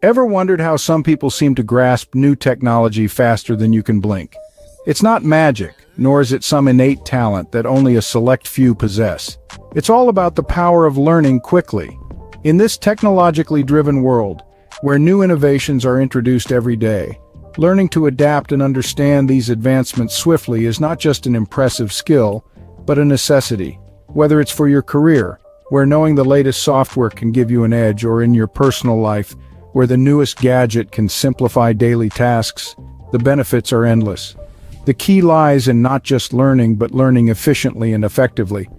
Ever wondered how some people seem to grasp new technology faster than you can blink? It's not magic, nor is it some innate talent that only a select few possess. It's all about the power of learning quickly. In this technologically driven world, where new innovations are introduced every day, learning to adapt and understand these advancements swiftly is not just an impressive skill, but a necessity. Whether it's for your career, where knowing the latest software can give you an edge, or in your personal life, where the newest gadget can simplify daily tasks, the benefits are endless. The key lies in not just learning, but learning efficiently and effectively.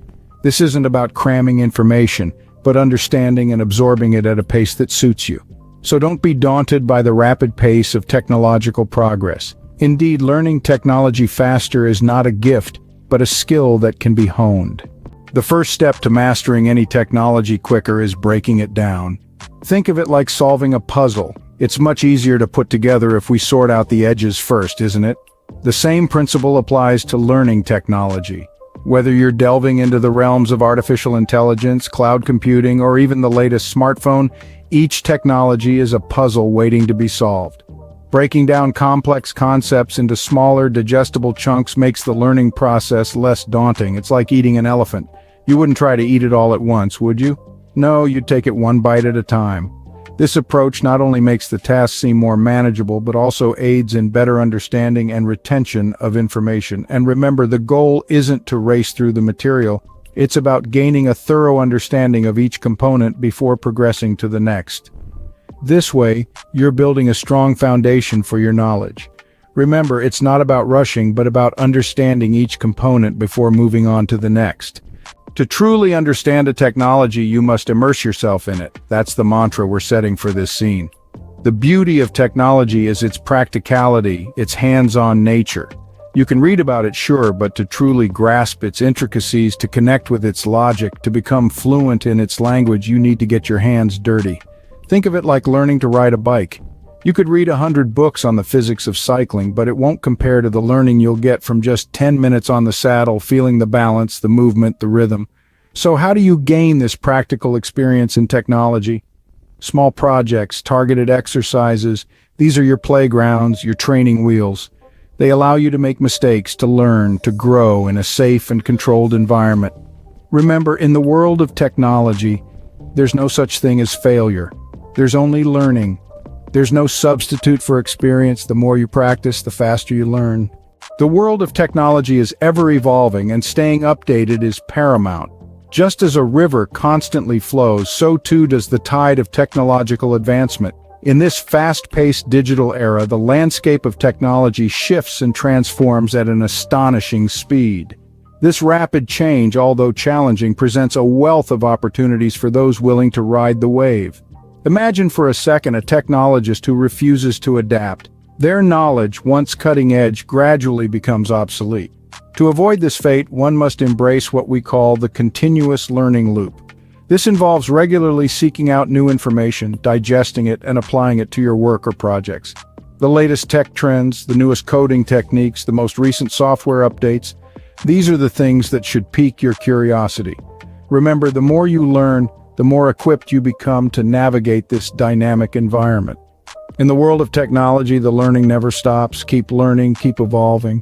This isn't about cramming information, but understanding and absorbing it at a pace that suits you. So don't be daunted by the rapid pace of technological progress. Indeed, learning technology faster is not a gift, but a skill that can be honed. The first step to mastering any technology quicker is breaking it down. Think of it like solving a puzzle. It's much easier to put together if we sort out the edges first, isn't it? The same principle applies to learning technology. Whether you're delving into the realms of artificial intelligence, cloud computing, or even the latest smartphone, each technology is a puzzle waiting to be solved. Breaking down complex concepts into smaller, digestible chunks makes the learning process less daunting. It's like eating an elephant. You wouldn't try to eat it all at once, would you? No, you'd take it one bite at a time. This approach not only makes the task seem more manageable, but also aids in better understanding and retention of information. And remember, the goal isn't to race through the material. It's about gaining a thorough understanding of each component before progressing to the next. This way, you're building a strong foundation for your knowledge. Remember, it's not about rushing, but about understanding each component before moving on to the next. To truly understand a technology, you must immerse yourself in it. That's the mantra we're setting for this scene. The beauty of technology is its practicality, its hands-on nature. You can read about it, sure, but to truly grasp its intricacies, to connect with its logic, to become fluent in its language, you need to get your hands dirty. Think of it like learning to ride a bike. You could read 100 books on the physics of cycling, but it won't compare to the learning you'll get from just 10 minutes on the saddle, feeling the balance, the movement, the rhythm. So how do you gain this practical experience in technology? Small projects, targeted exercises, these are your playgrounds, your training wheels. They allow you to make mistakes, to learn, to grow in a safe and controlled environment. Remember, in the world of technology, there's no such thing as failure. There's only learning. There's no substitute for experience. The more you practice, the faster you learn. The world of technology is ever evolving, and staying updated is paramount. Just as a river constantly flows, so too does the tide of technological advancement. In this fast-paced digital era, the landscape of technology shifts and transforms at an astonishing speed. This rapid change, although challenging, presents a wealth of opportunities for those willing to ride the wave. Imagine for a second a technologist who refuses to adapt. Their knowledge, once cutting edge, gradually becomes obsolete. To avoid this fate, one must embrace what we call the continuous learning loop. This involves regularly seeking out new information, digesting it, and applying it to your work or projects. The latest tech trends, the newest coding techniques, the most recent software updates, these are the things that should pique your curiosity. Remember, the more you learn, the more equipped you become to navigate this dynamic environment. In the world of technology, the learning never stops. Keep learning, keep evolving.